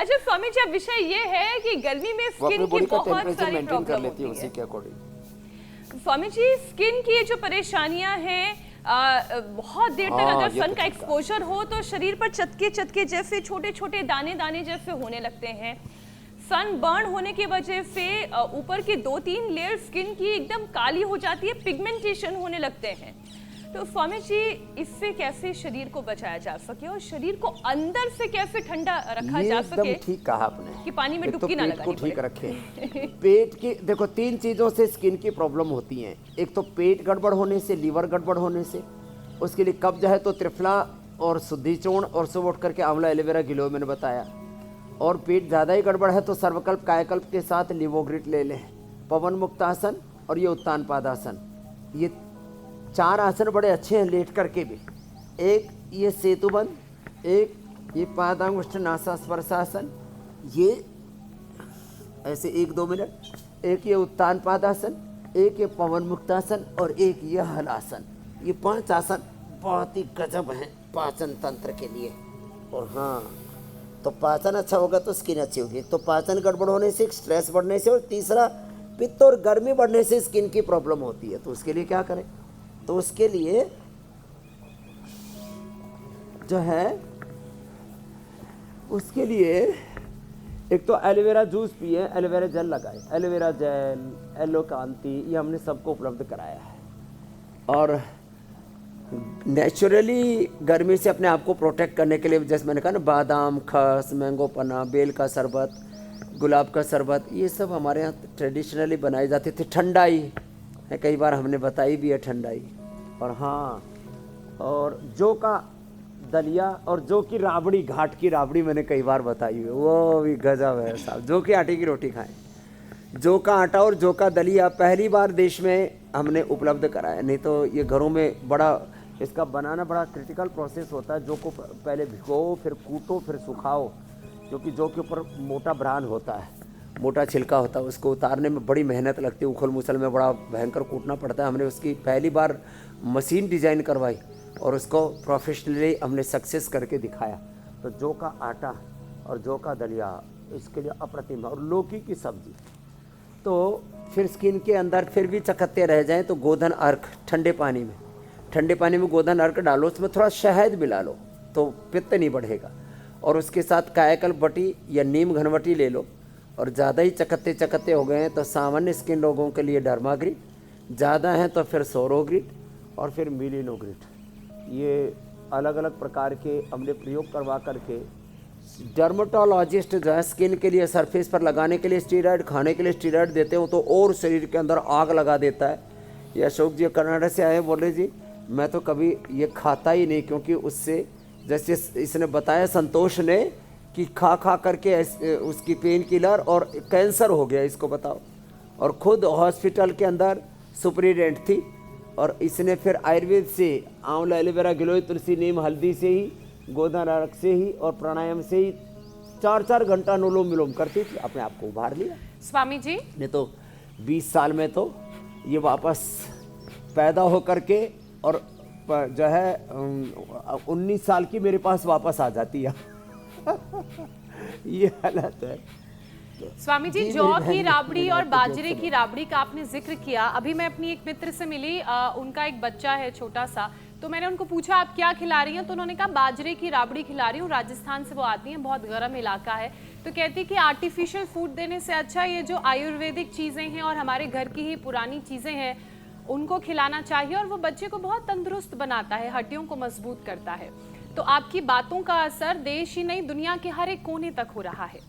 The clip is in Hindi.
अच्छा स्वामी जी, अब विषय ये है कि गर्मी में स्किन की बहुत सारी प्रॉब्लम होती है उसी के अकॉर्डिंग। स्वामी जी, स्किन की जो परेशानियां हैं, बहुत देर तक अगर सन का एक्सपोजर हो तो शरीर पर चटके चटके जैसे छोटे छोटे दाने दाने जैसे होने लगते हैं। सन बर्न होने की वजह से ऊपर की 2-3 लेयर स्किन की एकदम काली हो जाती है, पिगमेंटेशन होने लगते हैं। तो स्वामी जी, इससे कैसे शरीर को बचाया जा सके और शरीर को अंदर से कैसे ठंडा रखा जा सके? एकदम ठीक कहा आपने कि पानी में डुबकी ना लगानी ठीक रखे। पेट की देखो 3 चीजों से स्किन की प्रॉब्लम होती है। एक तो पेट गड़बड़ होने से, लीवर गड़बड़ होने से, उसके लिए कब्ज है तो त्रिफला और शुद्धि चूर्ण और सुबह उठ करके आंवला एलोवेरा गिलो मैंने बताया। और पेट ज़्यादा ही गड़बड़ है तो सर्वकल्प कायाकल्प के साथ लिवोग्रिट ले लें, पवन मुक्तासन और ये उत्तान पादासन। ये 4 आसन बड़े अच्छे हैं लेट करके भी। एक ये सेतुबंध, एक ये पादांगुष्ठ नासास्पर्शासन, ये ऐसे 1-2 मिनट, एक ये उत्तान पादासन, एक ये पवन मुक्तासन और एक ये हलासन। ये 5 आसन बहुत ही गजब हैं पाचन तंत्र के लिए। और हाँ, तो पाचन अच्छा होगा तो स्किन अच्छी होगी। तो पाचन गड़बड़ होने से, स्ट्रेस बढ़ने से, और तीसरा पित्त और गर्मी बढ़ने से स्किन की प्रॉब्लम होती है। तो उसके लिए क्या करें? तो उसके लिए जो है, उसके लिए एक तो एलोवेरा जूस पिए, एलोवेरा जेल लगाए, एलोवेरा जेल, एलो कांति, ये हमने सबको उपलब्ध कराया है। और नेचुरली गर्मी से अपने आप को प्रोटेक्ट करने के लिए, जैसे मैंने कहा ना, बादाम, खस, मैंगो पना, बेल का शरबत, गुलाब का शरबत, ये सब हमारे यहाँ ट्रेडिशनली बनाई जाती थी। ठंडाई है, कई बार हमने बताई भी है ठंडाई। और हाँ, और जौ का दलिया और जौ की राबड़ी, घाट की राबड़ी मैंने कई बार बताई है, वो भी गजब है साहब। जौ के आटे की रोटी खाएं। जौ का आटा और जौ का दलिया पहली बार देश में हमने उपलब्ध कराया, नहीं तो ये घरों में बड़ा इसका बनाना बड़ा क्रिटिकल प्रोसेस होता है। जौ को पहले भिगो, फिर कूटो, फिर सुखाओ, क्योंकि जौ के ऊपर मोटा ब्रान होता है, मोटा छिलका होता है, उसको उतारने में बड़ी मेहनत लगती है, उखल मुसल में बड़ा भयंकर कूटना पड़ता है। हमने उसकी पहली बार मशीन डिज़ाइन करवाई और उसको प्रोफेशनली हमने सक्सेस करके दिखाया। तो जौ का आटा और जौ का दलिया इसके लिए अप्रतिम। और लौकी की सब्जी, तो फिर स्किन के अंदर फिर भी चकत्ते रह जाएं तो गोधन अर्क, ठंडे पानी में गोधन अर्क डालो, उसमें थोड़ा शहद मिला लो तो पित्त नहीं बढ़ेगा। और उसके साथ कायाकल्प बटी या नीम घनवटी ले लो। और ज़्यादा ही चकत्ते हो गए हैं तो सामान्य स्किन लोगों के लिए डर्माग्रिट, ज़्यादा हैं तो फिर सोरोग्रिट और फिर मिलिनोग्रिट। ये अलग अलग प्रकार के हमने प्रयोग करवा करके, डर्मेटोलॉजिस्ट जो है स्किन के लिए सरफेस पर लगाने के लिए स्टीरॉयड, खाने के लिए स्टीरॉयड देते हो तो और शरीर के अंदर आग लगा देता है। ये अशोक जी कर्नाटक से आए, बोले जी मैं तो कभी ये खाता ही नहीं, क्योंकि उससे, जैसे इसने बताया संतोष ने, कि खा करके उसकी पेन किलर और कैंसर हो गया, इसको बताओ। और ख़ुद हॉस्पिटल के अंदर सुपरिटेंडेंट थी, और इसने फिर आयुर्वेद से आंवला एलोवेरा गिलोय तुलसी नीम हल्दी से ही, गोधन अर्क से ही और प्राणायाम से ही 4-4 घंटा अनुलोम विलोम करती थी, अपने आप को उभार लिया स्वामी जी। नहीं तो 20 साल में तो ये वापस पैदा हो करके और जो है 19 साल की मेरे पास वापस आ जाती है। ये हालत है। स्वामी जी, जौ की राबड़ी और बाजरे की राबड़ी का आपने जिक्र किया। अभी मैं अपनी एक मित्र से मिली, उनका एक बच्चा है छोटा सा, तो मैंने उनको पूछा आप क्या खिला रही हैं, तो उन्होंने कहा बाजरे की राबड़ी खिला रही हूँ, राजस्थान से वो आती हैं, बहुत गर्म इलाका है। तो कहती कि आर्टिफिशियल फूड देने से अच्छा ये जो आयुर्वेदिक चीज़ें हैं और हमारे घर की ही पुरानी चीज़ें हैं उनको खिलाना चाहिए, और वो बच्चे को बहुत तंदुरुस्त बनाता है, हड्डियों को मजबूत करता है। तो आपकी बातों का असर देश ही नहीं दुनिया के हर एक कोने तक हो रहा है।